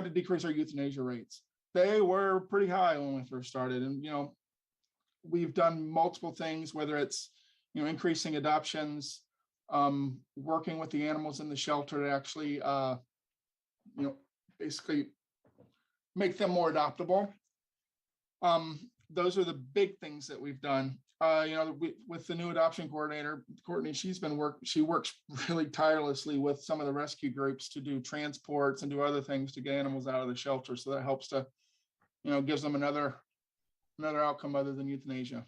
to decrease our euthanasia rates. They were pretty high when we first started, and we've done multiple things, whether it's increasing adoptions, working with the animals in the shelter to actually basically make them more adoptable. Those are the big things that we've done. With the new adoption coordinator, Courtney, she works really tirelessly with some of the rescue groups to do transports and do other things to get animals out of the shelter. So that helps to, gives them another outcome other than euthanasia.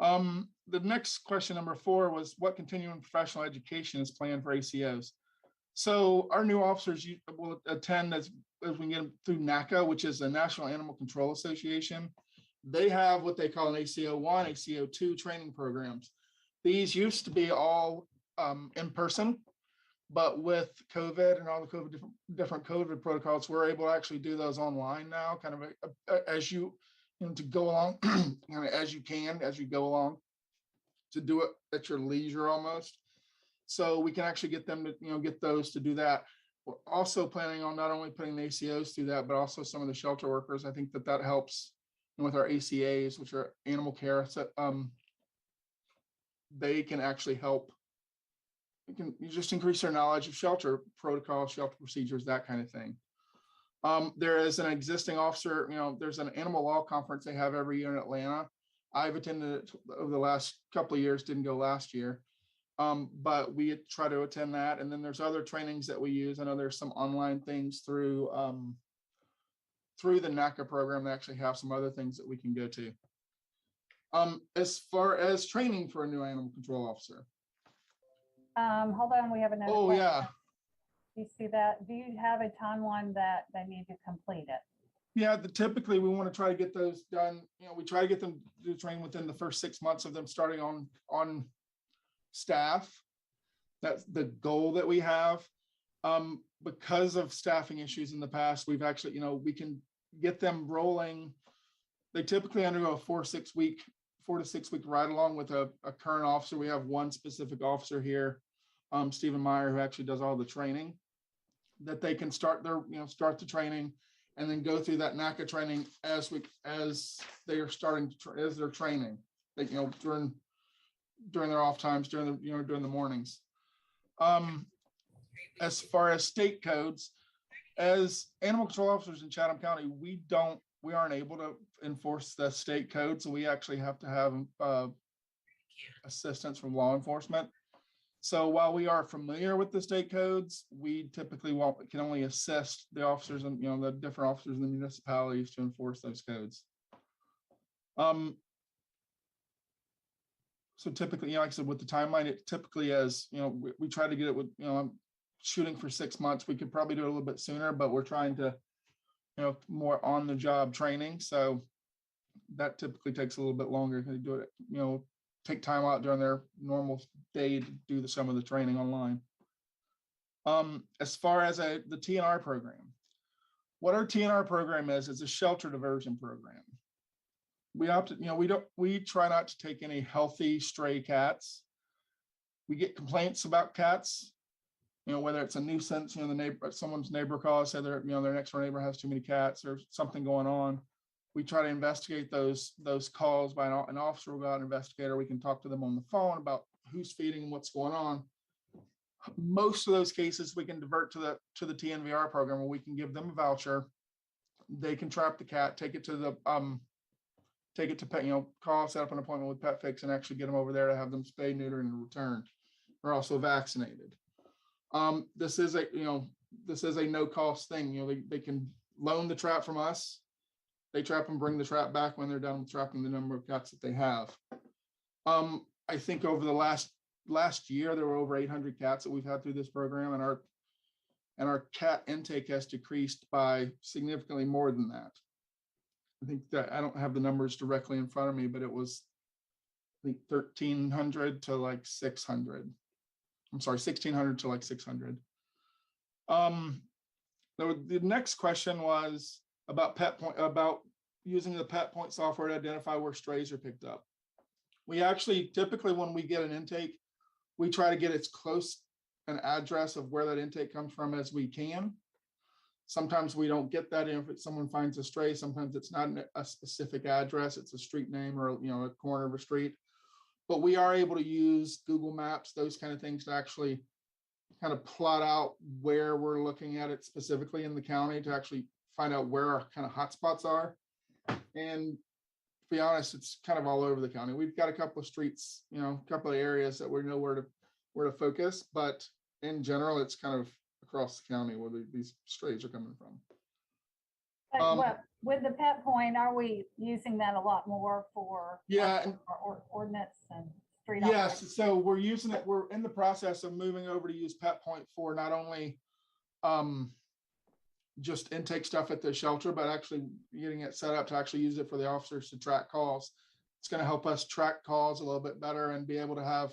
The next question, number 4, was what continuing professional education is planned for ACOs? So our new officers will attend as we get them through NACA, which is the National Animal Control Association. They have what they call an ACO 1, ACO 2 training programs. These used to be all in person, but with COVID and all the different COVID protocols, we're able to actually do those online now, kind of as you to go along, as you go along, to do it at your leisure almost. So we can actually get them to get those to do that. We're also planning on not only putting the ACOs through that, but also some of the shelter workers. I think that helps with our ACAs, which are animal care. So they can actually help. You just increase their knowledge of shelter protocols, shelter procedures, that kind of thing. There is an existing officer, there's an animal law conference they have every year in Atlanta. I've attended it over the last couple of years, didn't go last year. But we try to attend that. And then there's other trainings that we use. I know there's some online things through the NACA program that actually have some other things that we can go to. As far as training for a new animal control officer. Hold on, we have another question. Yeah. Do you see that? Do you have a timeline that they need to complete it? Yeah, typically we want to try to get those done. We try to get them to train within the first 6 months of them starting on staff. That's the goal that we have. Because of staffing issues in the past, we've actually, we can get them rolling. They typically undergo a 4 to 6 week ride along with a current officer. We have one specific officer here, Stephen Meyer, who actually does all the training, that they can start the training and then go through that NACA training as they are starting as they're training. They, during their off times, during the mornings. As far as state codes, as animal control officers in Chatham County, we aren't able to enforce the state code, so we actually have to have assistance from law enforcement. So while we are familiar with the state codes, we typically can only assist the officers and the different officers in the municipalities to enforce those codes. So typically, like I said, with the timeline, it typically is, we try to get it with, I'm shooting for 6 months. We could probably do it a little bit sooner, but we're trying to, more on the job training. So that typically takes a little bit longer. They do it, take time out during their normal day to do some of the training online. As far as the TNR program, what our TNR program is a shelter diversion program. We try not to take any healthy stray cats. We get complaints about cats, whether it's a nuisance, someone's neighbor calls, say their next door neighbor has too many cats or something going on. We try to investigate those calls by an officer will go out and investigate, or we can talk to them on the phone about who's feeding and what's going on. Most of those cases we can divert to the TNVR program, where we can give them a voucher. They can trap the cat, take it to pet, call, set up an appointment with Pet Fix and actually get them over there to have them spayed, neutered, and returned. They're also vaccinated. This is a no cost thing. They can loan the trap from us. They trap and bring the trap back when they're done with trapping the number of cats that they have. I think over the last year, there were over 800 cats that we've had through this program, and our cat intake has decreased by significantly more than that. I think that I don't have the numbers directly in front of me, but it was, I think, 1,300 to like 600. I'm sorry, 1,600 to like 600. The next question was about using the Pet Point software to identify where strays are picked up. We actually typically, when we get an intake, we try to get as close an address of where that intake comes from as we can. Sometimes we don't get that if someone finds a stray. Sometimes it's not a specific address, it's a street name or, you know, a corner of a street. But we are able to use Google Maps, those kind of things, to actually kind of plot out where we're looking at it specifically in the county, to actually find out where our kind of hotspots are. And to be honest, it's kind of all over the county. We've got a couple of streets, you know, a couple of areas that we know where to focus, but in general, it's kind of across the county where these strays are coming from. But with the pet point, are we using that a lot more for Yeah, our ordinance and street? yes, operations? so we're using it, we're in the process of moving over to use Pet Point for not only just intake stuff at the shelter, but actually getting it set up to actually use it for the officers to track calls. It's going to help us track calls a little bit better and be able to have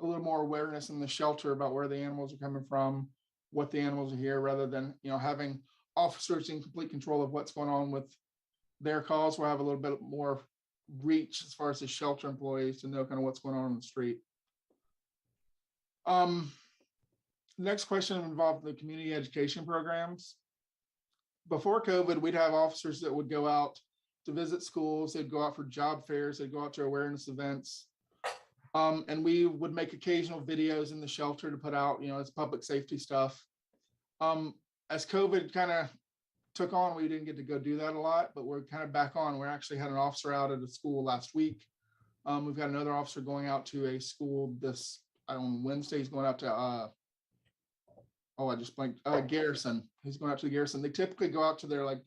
a little more awareness in the shelter about where the animals are coming from, what the animals are here, rather than, you know, having officers in complete control of what's going on with their calls. We'll have a little bit more reach as far as the shelter employees to know kind of what's going on the street. Next question involved the community education programs. Before COVID, we'd have officers that would go out to visit schools. They'd go out for job fairs. They'd go out to awareness events. And we would make occasional videos in the shelter to put out, you know, as public safety stuff. As COVID kind of took on, we didn't get to go do that a lot, but we're kind of back on. We actually had an officer out at a school last week. We've got another officer going out to a school this, on Wednesday. He's going out to, I just blanked, Garrison. He's going out to the Garrison. They typically go out to their like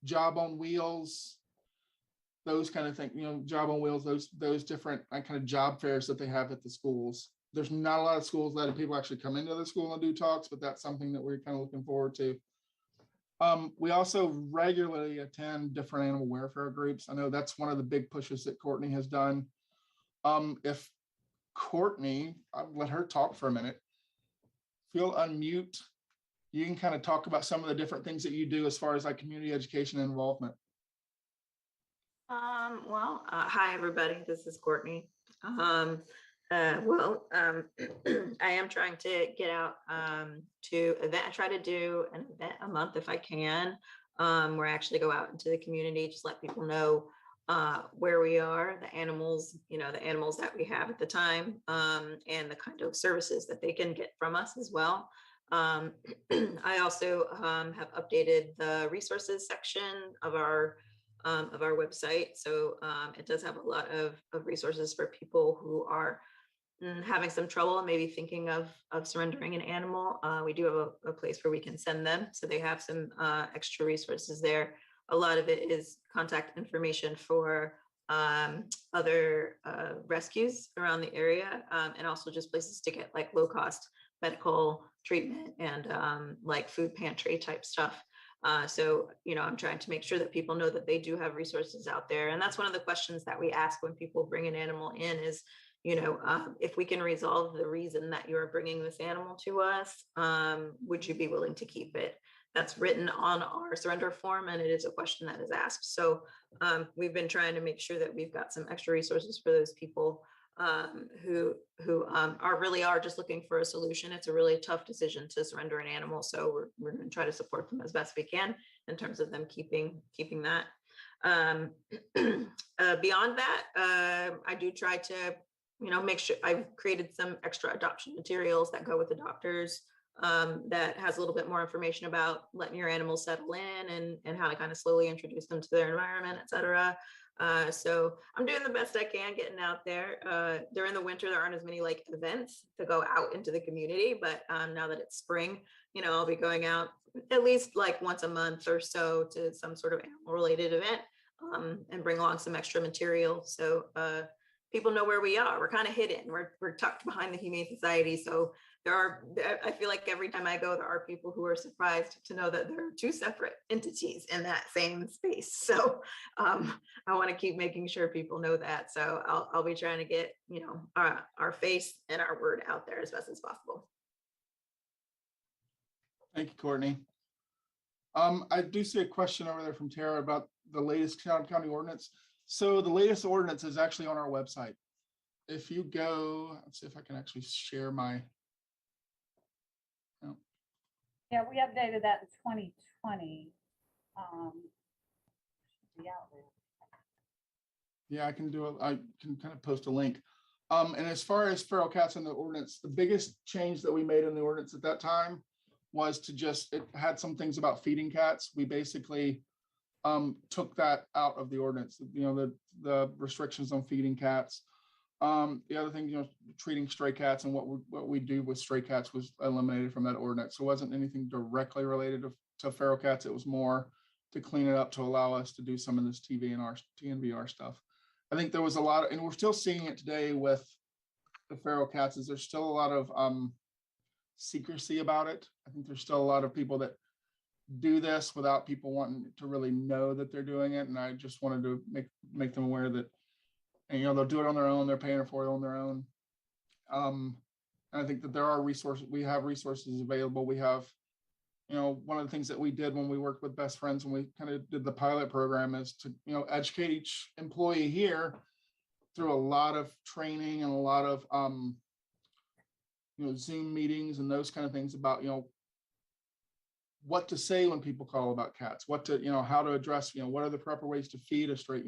job on wheels, those kind of things, you know, job on wheels, those different kind of job fairs that they have at the schools. There's not a lot of schools letting people actually come into the school and do talks, but that's something that we're kind of looking forward to. We also regularly attend different animal welfare groups. I know that's one of the big pushes that Courtney has done. If Courtney, I'll let her talk for a minute. If you'll unmute, you can kind of talk about some of the different things that you do as far as like community education and involvement. Hi, everybody. This is Courtney. I am trying to get out to event. I try to do an event a month if I can, where I actually go out into the community, just let people know where we are, the animals, you know, the animals that we have at the time, and the kind of services that they can get from us as well. I also have updated the resources section of our website. So it does have a lot of resources for people who are having some trouble and maybe thinking of surrendering an animal. We do have a place where we can send them. So they have some extra resources there. A lot of it is contact information for other rescues around the area, and also just places to get like low cost medical treatment and like food pantry type stuff. So, you know, I'm trying to make sure that people know that they do have resources out there. And that's one of the questions that we ask when people bring an animal in is, you know, if we can resolve the reason that you're bringing this animal to us, would you be willing to keep it? That's written on our surrender form, and it is a question that is asked. So we've been trying to make sure that we've got some extra resources for those people who are just looking for a solution. It's a really tough decision to surrender an animal, so we're going to try to support them as best we can in terms of them keeping that. Beyond that, I do try to, you know, make sure I've created some extra adoption materials that go with the doctors, that has a little bit more information about letting your animals settle in and how to kind of slowly introduce them to their environment, et cetera. So I'm doing the best I can getting out there. During the winter, there aren't as many like events to go out into the community, but now that it's spring, you know, I'll be going out at least like once a month or so to some sort of animal related event, and bring along some extra material. So people know where we are. We're kind of hidden. We're tucked behind the Humane Society. So I feel like every time I go, there are people who are surprised to know that there are two separate entities in that same space. So I want to keep making sure people know that. So I'll be trying to get, you know, our face and our word out there as best as possible. Thank you, Courtney. I do see a question over there from Tara about the latest Chatham County ordinance. So the latest ordinance is actually on our website. If you go, let's see if I can actually share my. Yeah, we updated that in 20. Should be out there. Yeah, I can kind of post a link. And as far as feral cats in the ordinance, the biggest change that we made in the ordinance at that time was to just, it had some things about feeding cats. We basically took that out of the ordinance, the restrictions on feeding cats. The other thing, treating stray cats and what we do with stray cats was eliminated from that ordinance. So it wasn't anything directly related to feral cats. It was more to clean it up to allow us to do some of this TNVR stuff. I think there was a lot of, and we're still seeing it today with the feral cats, is there's still a lot of secrecy about it. I think there's still a lot of people that do this without people wanting to really know that they're doing it. And I just wanted to make them aware that, and they'll do it on their own. They're paying for it on their own. And I think that there are resources. We have resources available. We have, one of the things that we did when we worked with Best Friends, when we kind of did the pilot program, is to, educate each employee here through a lot of training and a lot of, Zoom meetings and those kind of things about, what to say when people call about cats, what to, how to address, what are the proper ways to feed a straight,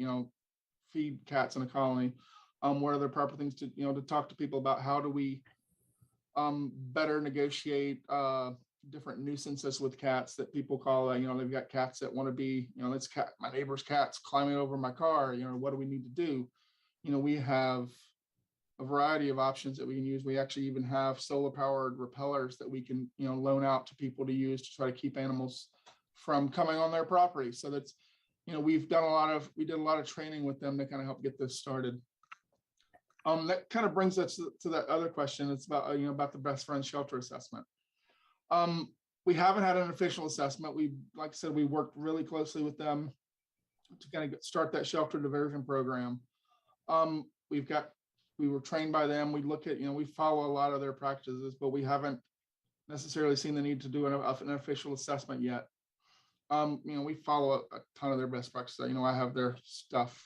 feed cats in a colony. What are the proper things to, to talk to people about? How do we better negotiate different nuisances with cats that people call, they've got cats that want to be, it's my neighbor's cat's climbing over my car, what do we need to do? We have a variety of options that we can use. We actually even have solar powered repellers that we can, loan out to people to use to try to keep animals from coming on their property. So that's, we did a lot of training with them to kind of help get this started. That kind of brings us to that other question. It's about, about the Best Friends shelter assessment. We haven't had an official assessment. Like I said, we worked really closely with them to kind of start that shelter diversion program. We were trained by them. We look at, we follow a lot of their practices, but we haven't necessarily seen the need to do an official assessment yet. We follow a ton of their best practices. I have their stuff,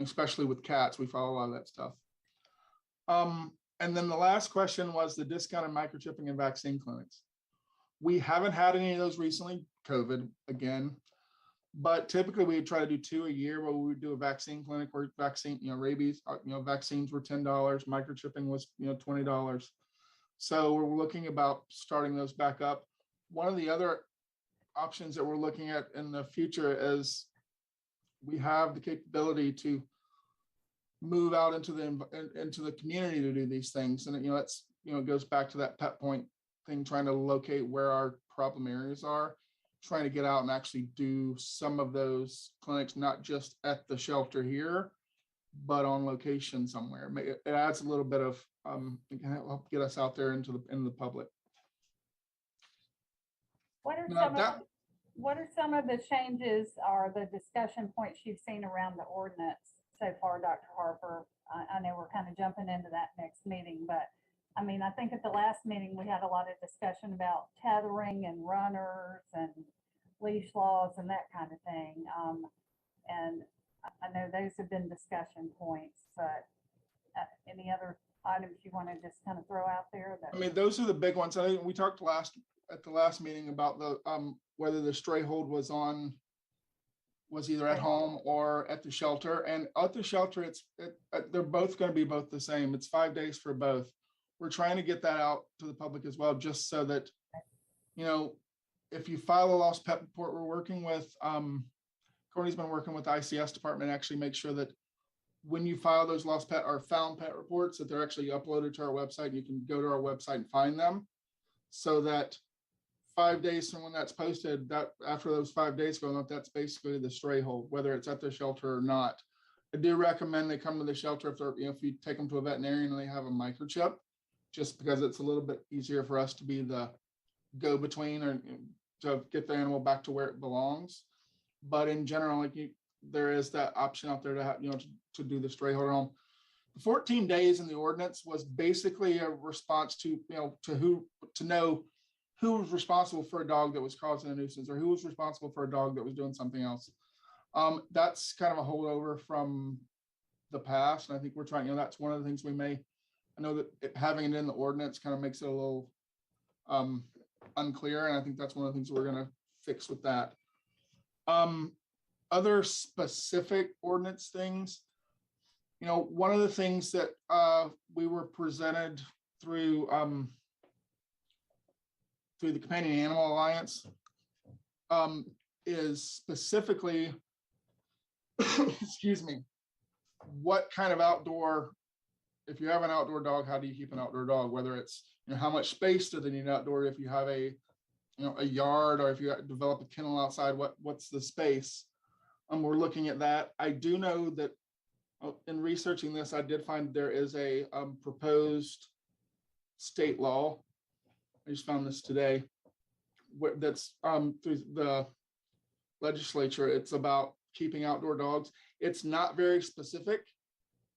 especially with cats. We follow a lot of that stuff. And then the last question was the discounted microchipping and vaccine clinics. We haven't had any of those recently, COVID again, but typically we try to do 2 a year where we would do a vaccine clinic where vaccine, rabies, vaccines were $10, microchipping was, $20. So we're looking about starting those back up. One of the other options that we're looking at in the future is we have the capability to move out into the community to do these things. And that's, it goes back to that pet point thing, trying to locate where our problem areas are, trying to get out and actually do some of those clinics, not just at the shelter here, but on location somewhere. It adds a little bit of, it can help get us out there into the public. What are some of the changes or the discussion points you've seen around the ordinance so far, Dr. Harper? I know we're kind of jumping into that next meeting, but I mean, I think at the last meeting, we had a lot of discussion about tethering and runners and leash laws and that kind of thing. And I know those have been discussion points, but any other items you want to just kind of throw out there? I mean, those are the big ones. I think we talked at the last meeting about the whether the stray hold was either at home or at the shelter. And at the shelter, they're both going to be both the same. It's 5 days for both. We're trying to get that out to the public as well, just so that, if you file a lost pet report, we're working with, Courtney's been working with the ICS department to actually make sure that when you file those lost pet or found pet reports, that they're actually uploaded to our website. You can go to our website and find them, so that 5 days from when that's posted, that after those 5 days go up, that's basically the stray hold, whether it's at the shelter or not. I do recommend they come to the shelter if they're, if you take them to a veterinarian and they have a microchip, just because it's a little bit easier for us to be the go-between or to get the animal back to where it belongs. But in general, there is that option out there to have, to do the stray hold home. The 14 days in the ordinance was basically a response to, to know who was responsible for a dog that was causing a nuisance, or who was responsible for a dog that was doing something else. That's kind of a holdover from the past. And I think we're trying, that's one of the things I know that having it in the ordinance kind of makes it a little unclear. And I think that's one of the things we're going to fixed with that. Other specific ordinance things, one of the things that we were presented through the Companion Animal Alliance is specifically, excuse me, what kind of outdoor, if you have an outdoor dog, how do you keep an outdoor dog? Whether it's, how much space do they need outdoor? If you have a yard, or if you develop a kennel outside, what's the space? We're looking at that. I do know that in researching this, I did find there is a proposed state law. I just found this today. That's through the legislature. It's about keeping outdoor dogs. It's not very specific.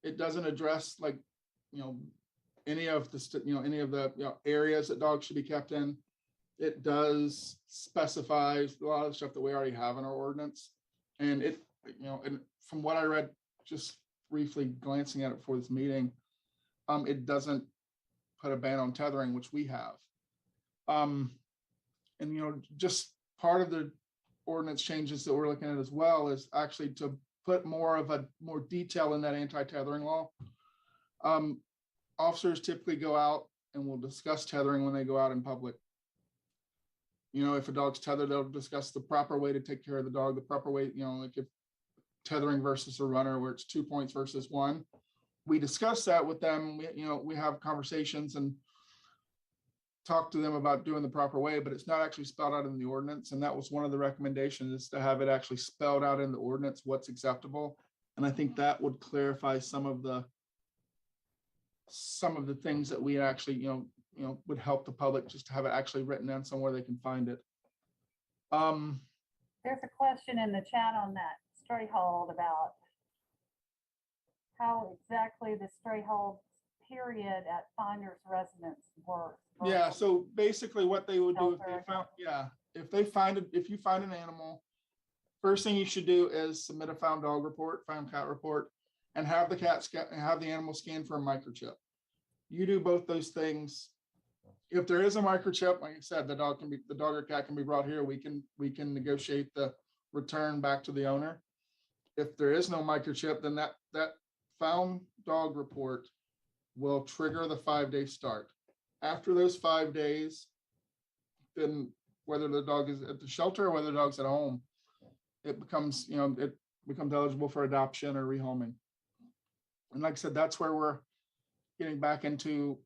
It doesn't address any of the areas that dogs should be kept in. It does specify a lot of the stuff that we already have in our ordinance. And and from what I read, just briefly glancing at it before this meeting, it doesn't put a ban on tethering, which we have. And just part of the ordinance changes that we're looking at as well is actually to put more detail in that anti-tethering law. Officers typically go out and will discuss tethering when they go out in public. If a dog's tethered, they'll discuss the proper way to take care of the dog, the proper way, like if tethering versus a runner where it's 2 points versus 1. We discuss that with them. We have conversations and talk to them about doing the proper way, but it's not actually spelled out in the ordinance. And that was one of the recommendations, is to have it actually spelled out in the ordinance what's acceptable. And I think that would clarify some of the things that we actually, would help the public, just to have it actually written down somewhere they can find it. There's a question in the chat on that stray hold about how exactly the stray hold period at finder's residence works. Yeah, so basically what they would do if you find an animal, first thing you should do is submit a found dog report, found cat report, and have the animal scanned for a microchip. You do both those things. If there is a microchip, like I said, the dog or cat can be brought here. We can negotiate the return back to the owner. If there is no microchip, then that found dog report will trigger the 5-day start. After those 5 days, then whether the dog is at the shelter or whether the dog's at home, it becomes eligible for adoption or rehoming. And like I said, that's where we're getting back into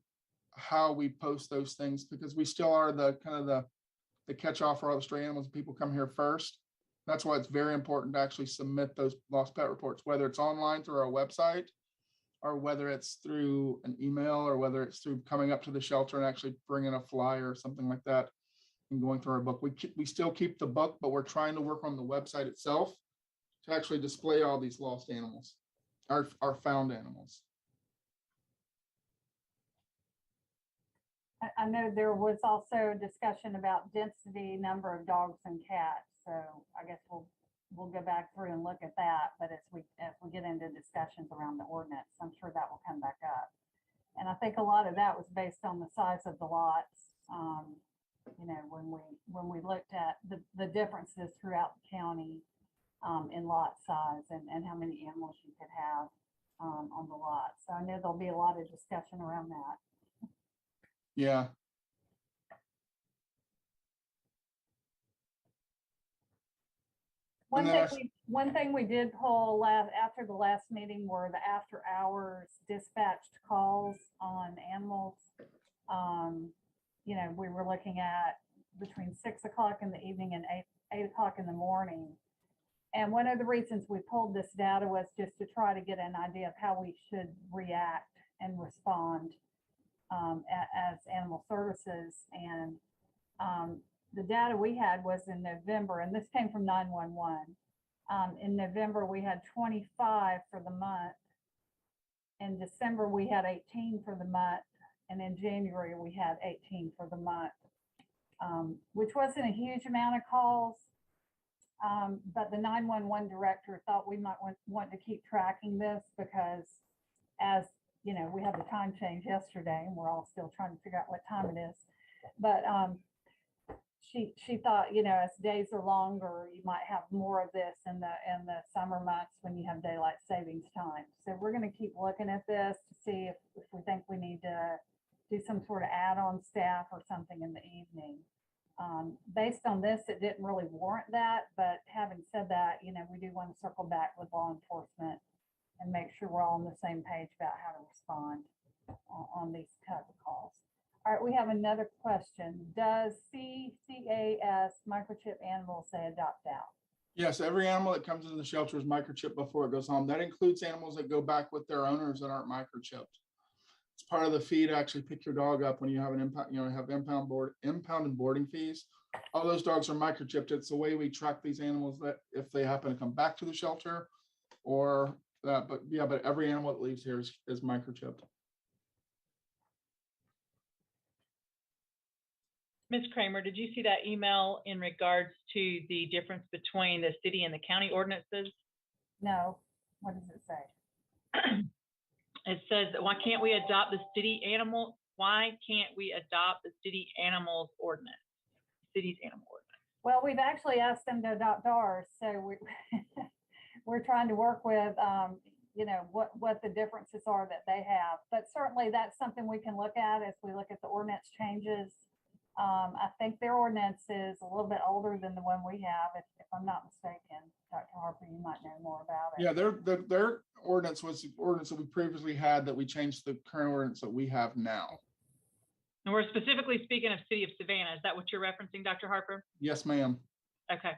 how we post those things, because we still are the catch off for all the stray animals. People come here first. That's why it's very important to actually submit those lost pet reports, whether it's online through our website, or whether it's through an email, or whether it's through coming up to the shelter and actually bringing a flyer or something like that and going through our book. We still keep the book, but we're trying to work on the website itself to actually display all these lost animals, our found animals. I know there was also discussion about density, number of dogs and cats. So I guess we'll go back through and look at that. But as we get into discussions around the ordinance, I'm sure that will come back up. And I think a lot of that was based on the size of the lots. When we looked at the differences throughout the county in lot size and how many animals you could have on the lot. So I know there'll be a lot of discussion around that. Yeah. One thing we did pull after the last meeting were the after hours dispatched calls on animals. We were looking at between 6 o'clock in the evening and 8 o'clock in the morning. And one of the reasons we pulled this data was just to try to get an idea of how we should react and respond as animal services. And the data we had was in November, and this came from 911. In November, we had 25 for the month. In December, we had 18 for the month. And in January, we had 18 for the month, which wasn't a huge amount of calls. But the 911 director thought we might want to keep tracking this, because as we had the time change yesterday and we're all still trying to figure out what time it is. But she thought, as days are longer, you might have more of this in the summer months when you have daylight savings time. So we're going to keep looking at this to see if we think we need to do some sort of add-on staff or something in the evening. Based on this, it didn't really warrant that, but having said that, we do want to circle back with law enforcement and make sure we're all on the same page about how to respond on these type of calls. All right, we have another question. Does CCAS microchip animals say adopt out? Yes, every animal that comes into the shelter is microchipped before it goes home. That includes animals that go back with their owners that aren't microchipped. It's part of the fee to actually pick your dog up when you have an impound, have impound and boarding fees. All those dogs are microchipped. It's the way we track these animals that if they happen to come back to the shelter or that, but every animal that leaves here is microchipped. Ms. Kramer, did you see that email in regards to the difference between the city and the county ordinances? No. What does it say? It says that why can't we adopt the city animal? Why can't we adopt the city animals ordinance? City's animal ordinance. Well, we've actually asked them to adopt ours, so we're trying to work with, what the differences are that they have. But certainly that's something we can look at as we look at the ordinance changes. I think their ordinance is a little bit older than the one we have, if I'm not mistaken. Dr. Harper, you might know more about it. Yeah, their ordinance was the ordinance that we previously had that we changed the current ordinance that we have now. And we're specifically speaking of City of Savannah. Is that what you're referencing, Dr. Harper? Yes, ma'am. Okay.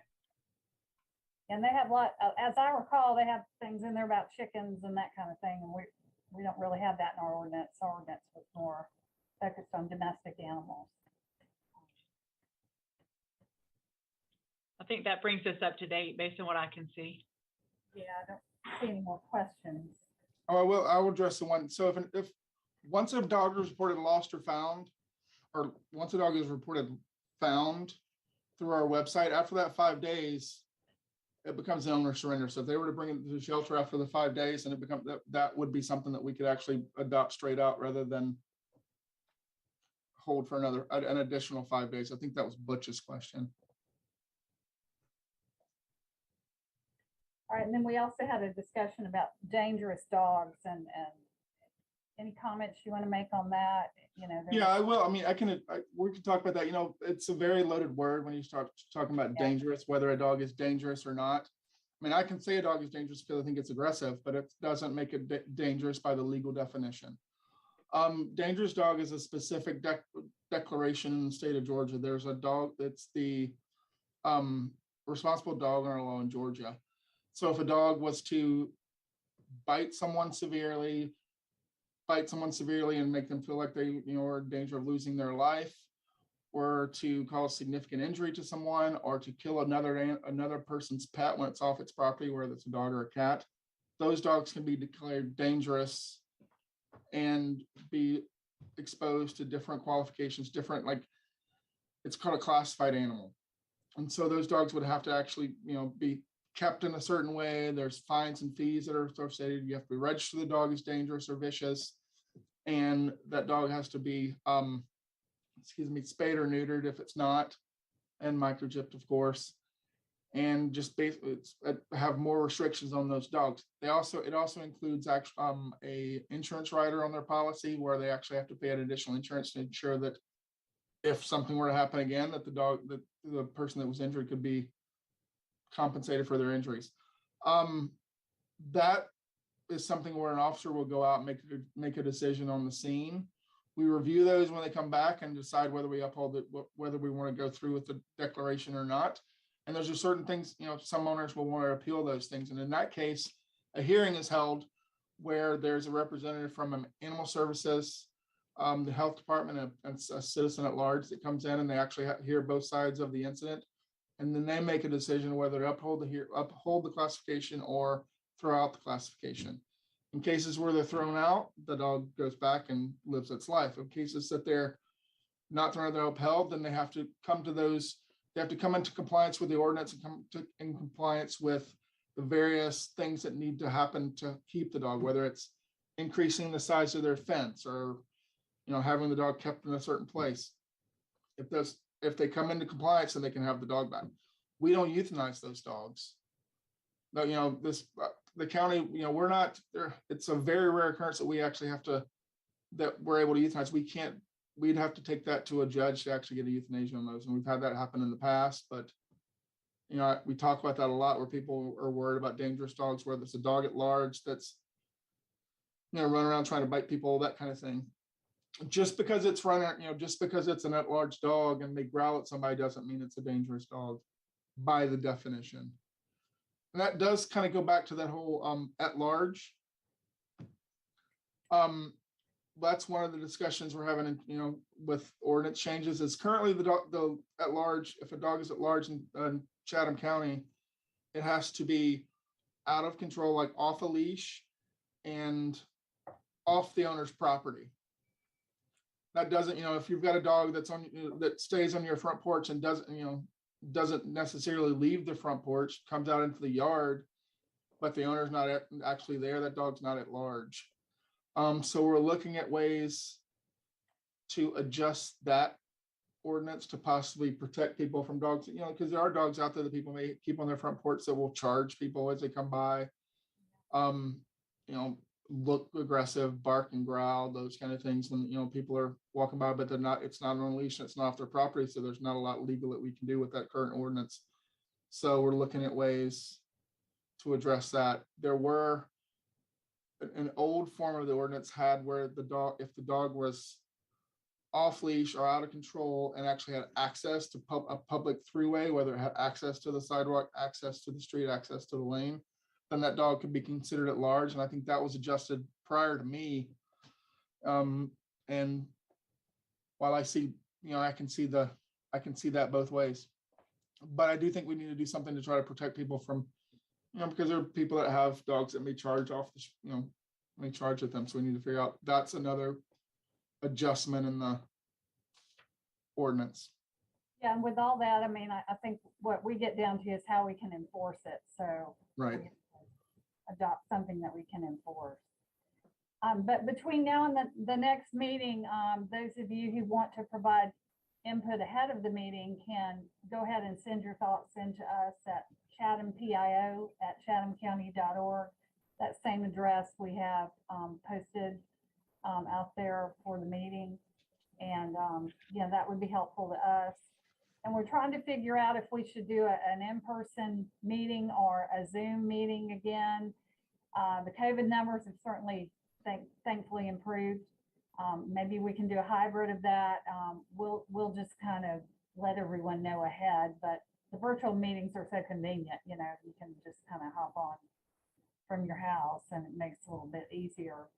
And they have as I recall, they have things in there about chickens and that kind of thing. And we don't really have that in our ordinance. Our ordinance was more focused on domestic animals. I think that brings us up to date based on what I can see. Yeah, I don't see any more questions. Oh, I will address the one. So if once a dog is reported lost or found, or once a dog is reported found through our website, after that 5 days, it becomes an owner surrender. So if they were to bring it to the shelter after the 5 days, and it becomes that would be something that we could actually adopt straight out rather than hold for an additional 5 days. I think that was Butch's question. All right, and then we also had a discussion about dangerous dogs and any comments you want to make on that? Yeah, I will. I mean, we can talk about that. It's a very loaded word when you start talking about dangerous, whether a dog is dangerous or not. I mean, I can say a dog is dangerous because I think it's aggressive, but it doesn't make it dangerous by the legal definition. Dangerous dog is a specific declaration in the state of Georgia. There's a dog that's the responsible dog owner law in Georgia. So if a dog was to bite someone severely and make them feel like they are in danger of losing their life, or to cause significant injury to someone, or to kill another person's pet when it's off its property, whether it's a dog or a cat, those dogs can be declared dangerous and be exposed to different qualifications, it's called a classified animal. And so those dogs would have to actually be kept in a certain way. There's fines and fees that are associated. You have to register the dog as dangerous or vicious, and that dog has to be spayed or neutered if it's not, and microchipped, of course, and just basically have more restrictions on those dogs. It also includes a insurance rider on their policy where they actually have to pay an additional insurance to ensure that if something were to happen again, that the person that was injured could be compensated for their injuries. That is something where an officer will go out and make a decision on the scene. We review those when they come back and decide whether we uphold it, whether we want to go through with the declaration or not. And there's just certain things, some owners will want to appeal those things. And in that case, a hearing is held where there's a representative from Animal Services, the health department, and a citizen at large that comes in, and they actually hear both sides of the incident. And then they make a decision whether to uphold the classification or throw out the classification. In cases where they're thrown out, the dog goes back and lives its life. In cases that they're not thrown out, they're upheld, then they have to come into compliance with the ordinance and come in compliance with the various things that need to happen to keep the dog, whether it's increasing the size of their fence or having the dog kept in a certain place. If if they come into compliance, then they can have the dog back. We don't euthanize those dogs. No, the county, we're not there. It's a very rare occurrence that we actually have to, that we're able to euthanize. We'd have to take that to a judge to actually get a euthanasia on those. And we've had that happen in the past, but we talk about that a lot where people are worried about dangerous dogs, whether it's a dog at large that's, running around trying to bite people, that kind of thing. Just because it's just because it's an at-large dog and they growl at somebody doesn't mean it's a dangerous dog by the definition. And that does kind of go back to that whole at-large. That's one of the discussions we're having, with ordinance changes is currently the at-large, if a dog is at large in Chatham County, it has to be out of control, like off a leash and off the owner's property. That doesn't, if you've got a dog that's that stays on your front porch and doesn't necessarily leave the front porch, comes out into the yard, but the owner's not actually there, that dog's not at large. So we're looking at ways to adjust that ordinance to possibly protect people from dogs, because there are dogs out there that people may keep on their front porch that will charge people as they come by. Look aggressive, bark and growl, those kind of things when people are walking by, but it's not on a leash, it's not off their property, so there's not a lot legal that we can do with that current ordinance. So we're looking at ways to address that. There were an old form of the ordinance had where if the dog was off leash or out of control and actually had access to a public throughway, whether it had access to the sidewalk, access to the street, access to the lane, then that dog could be considered at large. And I think that was adjusted prior to me. And while I see, I can see that both ways, but I do think we need to do something to try to protect people from, because there are people that have dogs that may charge off the, may charge at them. So we need to figure out, that's another adjustment in the ordinance. Yeah, and with all that, I think what we get down to is how we can enforce it. So Right. we adopt something that we can enforce. But between now and the next meeting, those of you who want to provide input ahead of the meeting can go ahead and send your thoughts into us at chatham.pio@chathamcounty.org. That same address we have posted out there for the meeting. And that would be helpful to us. And we're trying to figure out if we should do an in-person meeting or a Zoom meeting again. The COVID numbers have certainly thankfully improved. Maybe we can do a hybrid of that. We'll just kind of let everyone know ahead, but the virtual meetings are so convenient, you can just kind of hop on from your house and it makes it a little bit easier.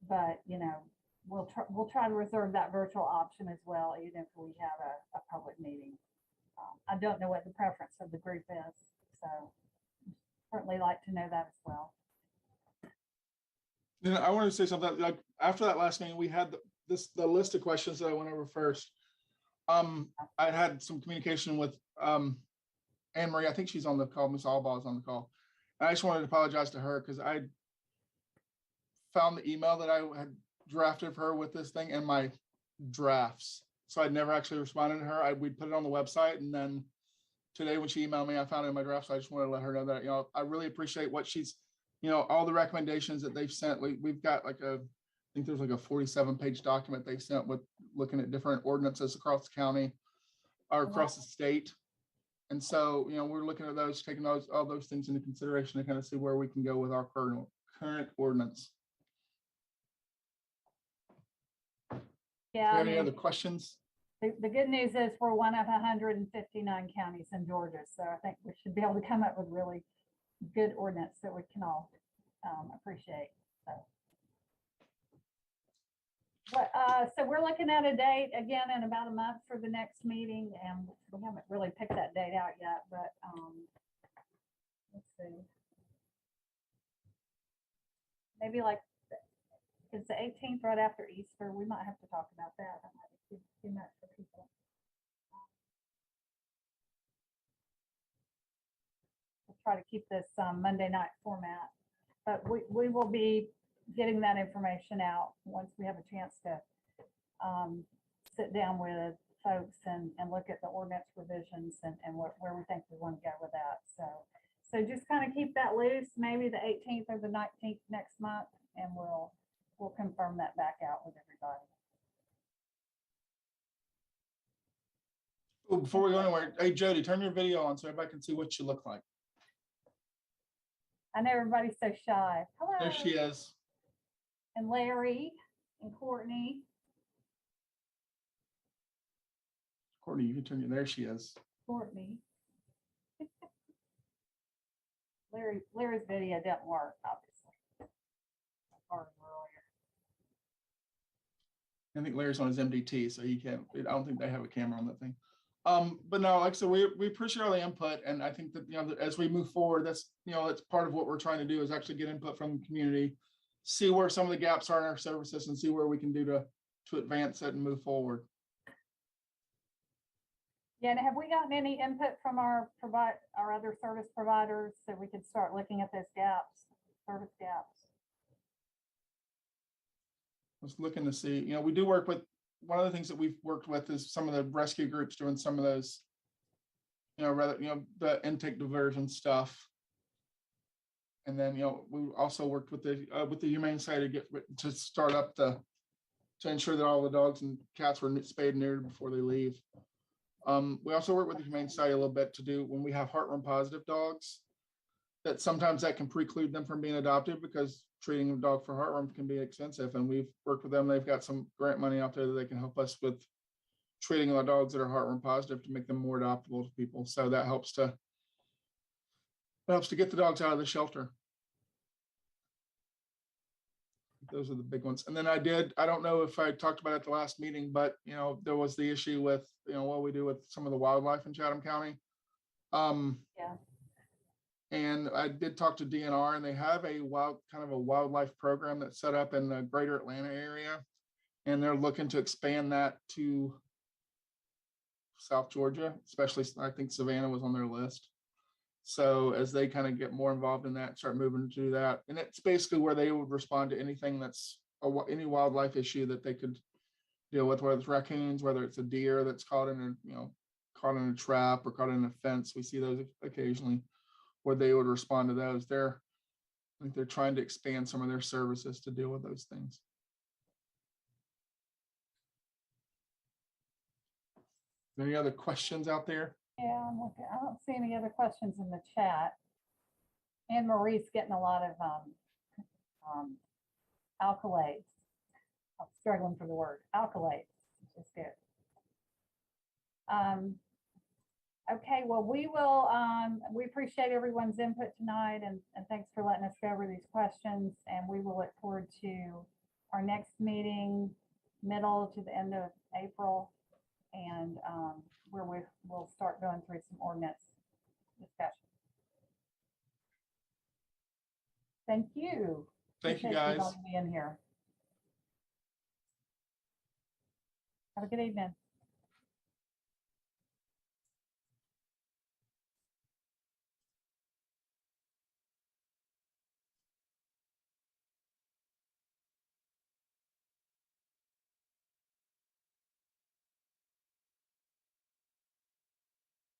But we'll try to reserve that virtual option as well, even if we have a public meeting. I don't know what the preference of the group is, so certainly like to know that as well. I want to say something, like after that last meeting, we had the list of questions that I went over first. I had some communication with Anne Marie. I think she's on the call. Miss Albaugh is on the call. And I just wanted to apologize to her because I found the email that I had drafted of her with this thing in my drafts. So I'd never actually responded to her. We'd put it on the website, and then today when she emailed me, I found it in my draft. So I just wanted to let her know that, I really appreciate what she's, all the recommendations that they've sent. We've got I think there's like a 47-page document they sent with looking at different ordinances across the county or across the state. And so, we're looking at those, taking all those things into consideration to kind of see where we can go with our current ordinance. Yeah. Any other questions? The good news is we're one of 159 counties in Georgia. So I think we should be able to come up with really good ordinance that we can all appreciate. So we're looking at a date again in about a month for the next meeting, and we haven't really picked that date out yet, but let's see. Maybe it's the 18th right after Easter. We might have to talk about that. That might be too much for people. We'll try to keep this Monday night format, but we will be getting that information out once we have a chance to sit down with folks and look at the ordinance revisions and where we think we want to go with that. So just kind of keep that loose, maybe the 18th or the 19th next month, and we'll confirm that back out with everybody. Oh, before we go anywhere, hey Jody, turn your video on so everybody can see what you look like. I know everybody's so shy. Hello. There she is. And Larry and Courtney. Courtney, you can turn your, there she is. Courtney. Larry's video didn't work, obviously. Or earlier. I think Larry's on his MDT, so he can't, I don't think they have a camera on that thing. But no, like I said, we appreciate all the input, and I think that, you know, as we move forward, that's, you know, that's part of what we're trying to do, is actually get input from the community, see where some of the gaps are in our services, and see where we can do to advance it and move forward. Yeah, and have we gotten any input from our other service providers so we can start looking at those gaps, service gaps? I was looking to see, you know, we do work with, one of the things that we've worked with is some of the rescue groups doing some of those, you know, rather, you know, the intake diversion stuff. And then, you know, we also worked with the Humane Society to start up to ensure that all the dogs and cats were spayed and neutered before they leave. We also work with the Humane Society a little bit to do when we have heartworm positive dogs, that sometimes that can preclude them from being adopted because treating a dog for heartworm can be expensive. And we've worked with them. They've got some grant money out there that they can help us with treating our dogs that are heartworm positive to make them more adoptable to people. So that helps to get the dogs out of the shelter. Those are the big ones. And then I don't know if I talked about it at the last meeting, but, you know, there was the issue with, you know, what we do with some of the wildlife in Chatham County. Yeah. And I did talk to DNR, and they have a wildlife program that's set up in the greater Atlanta area. And they're looking to expand that to South Georgia, especially I think Savannah was on their list. So as they kind of get more involved in that, start moving to do that. And it's basically where they would respond to anything that's any wildlife issue that they could deal with, whether it's raccoons, whether it's a deer that's caught in a trap or caught in a fence. We see those occasionally, where they would respond to those. I think they're trying to expand some of their services to deal with those things. Any other questions out there? Yeah, I'm looking. I don't see any other questions in the chat. Anne Marie's getting a lot of accolades. I'm struggling for the word accolades, which is good. Okay, well, we appreciate everyone's input tonight, and thanks for letting us go over these questions. And we will look forward to our next meeting, middle to the end of April, and where we'll start going through some ordinance discussion. Thank you. Thank you, Appreciate guys. everybody being here. Have a good evening.